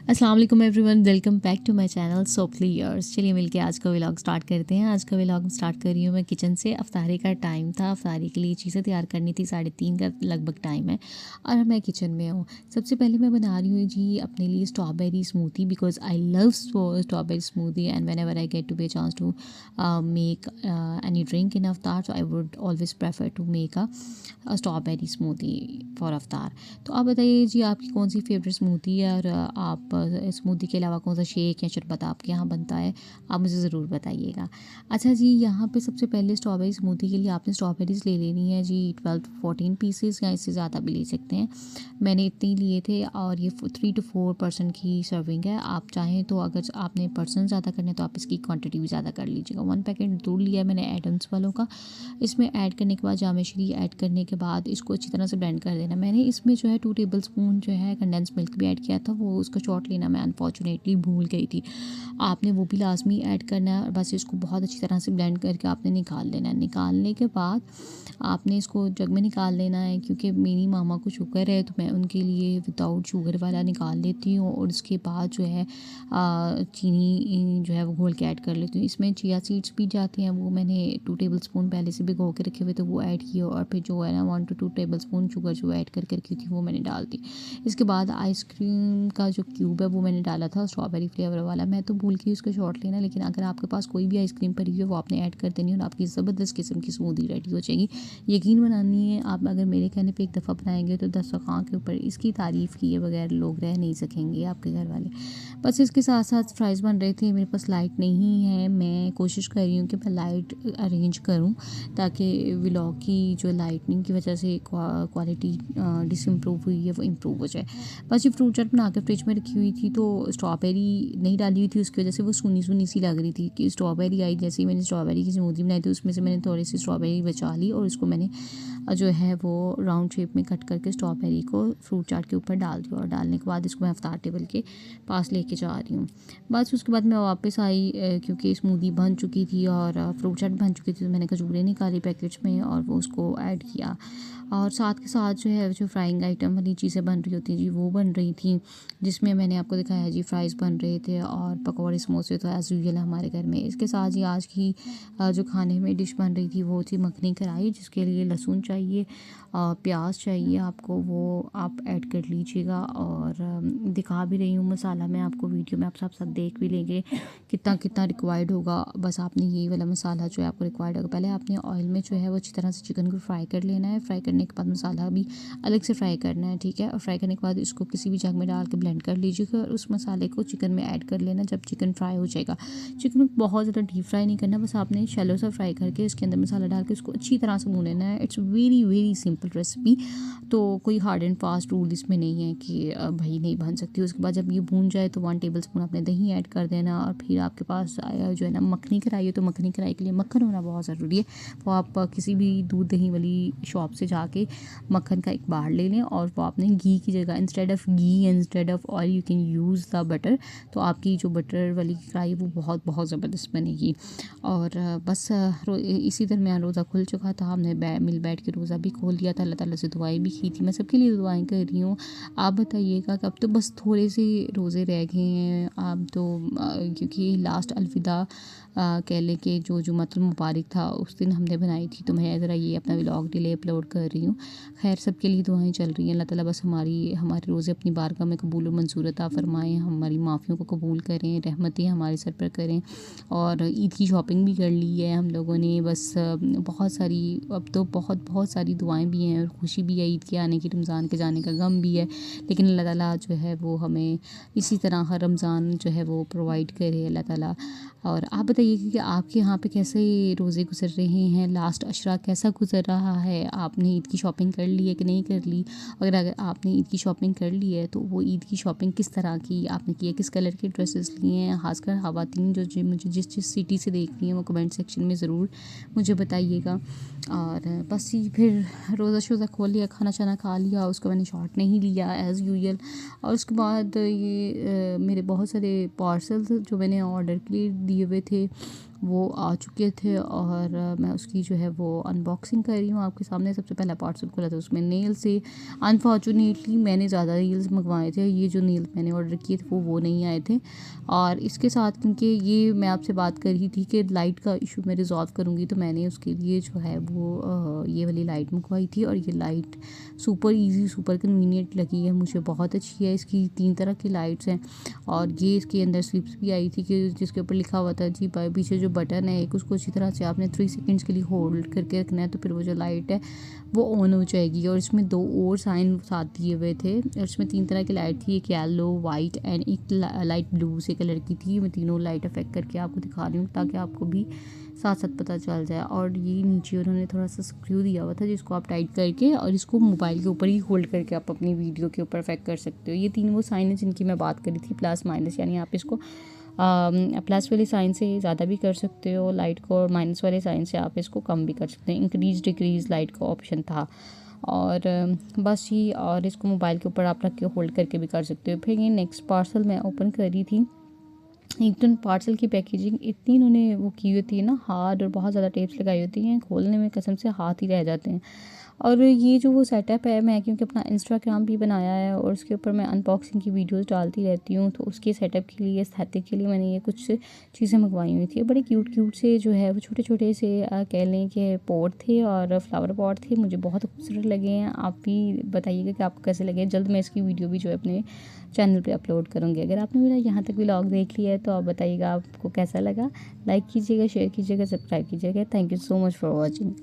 अस्सलाम वालेकुम everyone, welcome back to my channel सोपली ईयर्स। चलिए मिलके आज का व्लॉग स्टार्ट करते हैं। आज का व्लॉग स्टार्ट कर रही हूँ मैं किचन से। अफ्तारी का टाइम था, अफ्तारी के लिए चीज़ें तैयार करनी थी। 3:30 का लगभग टाइम है और मैं किचन में हूँ। सबसे पहले मैं बना रही हूँ जी अपने लिए strawberry smoothie, because I love strawberry smoothie and whenever I get to be chance to make any drink in अफ्तार, so I would always prefer to make a strawberry smoothie for अफ्तार। तो आप बताइए जी आपकी कौन सी favourite smoothie है, और आप स्मूदी के अलावा कौन सा शेक या शरबत आपके यहाँ बनता है, आप मुझे ज़रूर बताइएगा। अच्छा जी, यहाँ पे सबसे पहले स्ट्रॉबेरी स्मूदी के लिए आपने स्ट्रॉबेरीज़ ले लेनी है जी 12 to 14 पीसेस, या इससे ज़्यादा भी ले सकते हैं। मैंने इतने ही लिए थे और ये 3 to 4 पर्सन की सर्विंग है। आप चाहें तो अगर आपने पर्सन ज़्यादा करने तो आप इसकी क्वान्टिटी भी ज़्यादा कर लीजिएगा। 1 पैकेट दूध लिया है मैंने एडम्स वालों का। इसमें ऐड करने के बाद जामेश्री ऐड करने के बाद इसको अच्छी तरह से ब्लेंड कर देना। मैंने इसमें जो है 2 टेबलस्पून जो है कंडेंस मिल्क भी ऐड किया था, वो उसका शॉट लेना मैं अनफॉर्चुनेटली भूल गई थी। आपने वो भी लाजमी ऐड करना है और बस इसको बहुत अच्छी तरह से ब्लेंड करके आपने निकाल लेना है। निकालने के बाद आपने इसको जग में निकाल लेना है, क्योंकि मेरी मामा को शुगर है तो मैं उनके लिए विदाउट शुगर वाला निकाल लेती हूँ। और उसके बाद जो है चीनी जो है वो घोल के ऐड कर लेती हूँ। इसमें चिया सीड्स भी जाती हैं, वो मैंने 2 टेबलस्पून पहले से भिगो के रखे हुए तो वो ऐड किए, और फिर जो है ना 1 to 2 टेबलस्पून शुगर जो ऐड करके रखी थी वो मैंने डाल दी। इसके बाद आइसक्रीम का जो क्यूब है वो मैंने डाला था, स्ट्रॉबेरी फ्लेवर वाला। मैं तो भूल गई उसका शॉट लेना, लेकिन अगर आपके पास कोई भी आइसक्रीम पड़ी हुई है वो आपने ऐड कर देनी है और आपकी ज़बरदस्त किस्म की स्मूदी रेडी हो जाएगी। यकीन बनानी है आप, अगर मेरे कहने पे एक दफ़ा बनाएंगे तो दस्तरखान के ऊपर इसकी तारीफ़ किए बगैर लोग रह नहीं सकेंगे आपके घर वाले। बस इसके साथ साथ फ्राइज़ बन रहे थे। मेरे पास लाइट नहीं है, मैं कोशिश कर रही हूँ कि मैं लाइट अरेंज करूँ ताकि व्लॉग की जो लाइटनिंग की वजह से क्वालिटी डिसइम्प्रूव हुई है वो इम्प्रूव हो जाए। बस ये फ्रूट चाट बना के फ्रिज में रखी हुई थी, तो स्ट्रॉबेरी नहीं डाली हुई थी, उसकी वजह से वो सूनी सूनी सी लग रही थी। कि स्ट्रॉबेरी आई, जैसे ही मैंने स्ट्रॉबेरी की स्मूदी बनाई थी उसमें से मैंने थोड़ी सी स्ट्रॉबेरी बचा ली और उसको मैंने जो है वो राउंड शेप में कट करके स्ट्रॉबेरी को फ्रूट चाट के ऊपर डाल दिया। और डालने के बाद इसको मैं अफ्तार टेबल के पास लेके जा रही हूँ। बस उसके बाद मैं वापस आई, क्योंकि स्मूदी बन चुकी थी और फ्रूट चाट बन चुकी थी, तो मैंने खजूरें निकाली पैकेट्स में और वो उसको ऐड किया। और साथ के साथ जो है जो फ्राइंग आइटम वाली चीज़ें बन रही होती हैं जी वो बन रही थी, जिसमें मैंने आपको दिखाया जी फ्राइज़ बन रहे थे और पकौड़े समोसे तो एज़ यूजुअल हमारे घर में। इसके साथ ही आज की जो खाने में डिश बन रही थी वो थी मखनी कढ़ाई, जिसके लिए लहसुन चाहिए, प्याज चाहिए आपको, वो आप ऐड कर लीजिएगा। और दिखा भी रही हूँ मसाला मैं आपको वीडियो में, आप सब देख भी लेंगे कितना कितना रिक्वायर्ड होगा। बस आपने ये वाला मसाला जो है आपको रिक्वायर्ड होगा। पहले आपने ऑयल में जो है वो अच्छी तरह से चिकन को फ्राई कर लेना है। फ्राई करने के बाद मसाला भी अलग से फ्राई करना है, ठीक है। और फ्राई करने के बाद इसको किसी भी जग में डाल के ब्लेंड कर लीजिएगा और उस मसाले को चिकन में ऐड कर लेना जब चिकन फ्राई हो जाएगा। चिकन को बहुत ज़्यादा डीप फ्राई नहीं करना, बस आपने शैलो सा फ्राई करके इसके अंदर मसाला डाल के उसको अच्छी तरह से भून लेना है। It's very very simple recipe, तो कोई हार्ड एंड फास्ट रूल इसमें नहीं है कि भाई नहीं बन सकती। उसके बाद जब ये भून जाए तो 1 टेबलस्पून आपने दही ऐड कर देना। और फिर आपके पास जो है ना मखनी कढ़ाई है, तो मखनी कढ़ाई के लिए मक्खन होना बहुत ज़रूरी है। वो आप किसी भी दूध दही वाली शॉप से जाके मक्खन का एक बार ले लें और वो आपने घी की जगह instead of oil you can use the butter. तो आपकी जो बटर वाली कढ़ाई वो बहुत बहुत ज़बरदस्त बनेगी। और बस इसी दरमियान रोज़ा खुल चुका था, हमने मिल बैठ के रोज़ा भी खोल लिया था, अल्लाह ताला से दुआएं भी की थी। मैं सबके लिए दुआएं कर रही हूँ। आप बताइएगा कि अब तो बस थोड़े से रोज़े रह गए हैं आप तो, क्योंकि लास्ट अलविदा कह लें कि जो जुमातुल मुबारक था उस दिन हमने बनाई थी, तो मैं ज़रा ये अपना व्लॉग डिले अपलोड कर रही हूँ। खैर सबके लिए दुआएं चल रही हैं। अल्लाह ताला बस हमारे रोज़े अपनी बारगाह में कबूल और मंजूर अता फरमाएँ, हमारी माफ़ियों को कबूल करें, रहमतें हमारे सर पर करें। और ईद की शॉपिंग भी कर ली है हम लोगों ने। बस बहुत सारी, अब तो बहुत बहुत सारी दुआएं भी हैं और खुशी भी है ईद के आने की, रमज़ान के जाने का गम भी है। लेकिन अल्लाह ताला जो है वो हमें इसी तरह हर रमज़ान जो है वो प्रोवाइड करे अल्लाह ताला। और आप बताइए कि आपके यहाँ पे कैसे रोज़े गुजर रहे हैं, लास्ट अशरा कैसा गुजर रहा है, आपने ईद की शॉपिंग कर ली है कि नहीं कर ली। अगर आपने ईद की शॉपिंग कर ली है तो वो ईद की शॉपिंग किस तरह की आपने की है, किस कलर के ड्रेसेस लिए हैं। खासकर ख़वातीन जो मुझे जिस सिटी से देख रही हैं वो कमेंट सेक्शन में ज़रूर मुझे बताइएगा। और बस ही फिर रोज़ा शोज़ा खोल लिया, खाना शाना खा लिया, उसको मैंने शॉट नहीं लिया एज़ यूजुअल। और उसके बाद ये मेरे बहुत सारे पार्सल्स जो मैंने ऑर्डर के लिए दिए हुए थे वो आ चुके थे और मैं उसकी जो है वो अनबॉक्सिंग कर रही हूँ आपके सामने। सबसे पहला पार्सल खोला था उसमें नेल से। अनफॉर्चुनेटली मैंने ज़्यादा नील्स मंगवाए थे, ये जो नील मैंने ऑर्डर किए थे वो नहीं आए थे। और इसके साथ क्योंकि ये मैं आपसे बात कर रही थी कि लाइट का इशू मैं रिज़ॉल्व करूँगी, तो मैंने उसके लिए जो है वो ये वाली लाइट मंगवाई थी। और ये light super easy super convenient लगी है मुझे, बहुत अच्छी है। इसकी 3 तरह की लाइट्स हैं और ये इसके अंदर स्लिप्स भी आई थी कि जिसके ऊपर लिखा हुआ था जी पीछे जो बटन है एक, उसको अच्छी तरह से आपने 3 सेकंड्स के लिए होल्ड करके रखना है, तो फिर वो जो लाइट है वो ऑन हो जाएगी। और इसमें 2 और साइन साथ दिए हुए थे और इसमें 3 तरह की लाइट थी, एक येलो, वाइट एंड एक लाइट ब्लू से कलर की थी। मैं तीनों लाइट इफेक्ट करके आपको दिखा रही हूँ ताकि आपको भी साथ साथ पता चल जाए। और ये नीचे उन्होंने थोड़ा सा स्क्रू दिया हुआ था जिसको आप टाइट करके और इसको मोबाइल के ऊपर ही होल्ड करके आप अपनी वीडियो के ऊपर इफेक्ट कर सकते हो। ये 3 वो साइन है जिनकी मैं बात करी थी, प्लस माइनस, यानी आप इसको प्लस वाले साइन से ज़्यादा भी कर सकते हो लाइट को, और माइनस वाले साइन से आप इसको कम भी कर सकते हैं। इंक्रीज डिक्रीज लाइट का ऑप्शन था। और बस ये, और इसको मोबाइल के ऊपर आप रख के होल्ड करके भी कर सकते हो। फिर ये नेक्स्ट पार्सल मैं ओपन करी थी। एक तो पार्सल की पैकेजिंग इतनी इन्होंने वो की होती है ना हार्ड, और बहुत ज़्यादा टेप्स लगाई होती हैं, खोलने में कसम से हाथ ही रह जाते हैं। और ये जो वो सेटअप है, मैं क्योंकि अपना इंस्टाग्राम भी बनाया है और उसके ऊपर मैं अनबॉक्सिंग की वीडियोस डालती रहती हूँ, तो उसके सेटअप के लिए, एस्थेटिक के लिए मैंने ये कुछ चीज़ें मंगवाई हुई थी। बड़े क्यूट क्यूट से जो है वो छोटे छोटे से कह लें कि पॉट थे और फ्लावर पॉट थे, मुझे बहुत खूबसूरत लगे हैं। आप भी बताइएगा कि आपको कैसे लगे। जल्द मैं इसकी वीडियो भी जो है अपने चैनल पे अपलोड करूँगी। अगर आपने मेरा यहाँ तक व्लॉग देख लिया है तो आप बताइएगा आपको कैसा लगा। लाइक कीजिएगा, शेयर कीजिएगा, सब्सक्राइब कीजिएगा। Thank you so much for watching.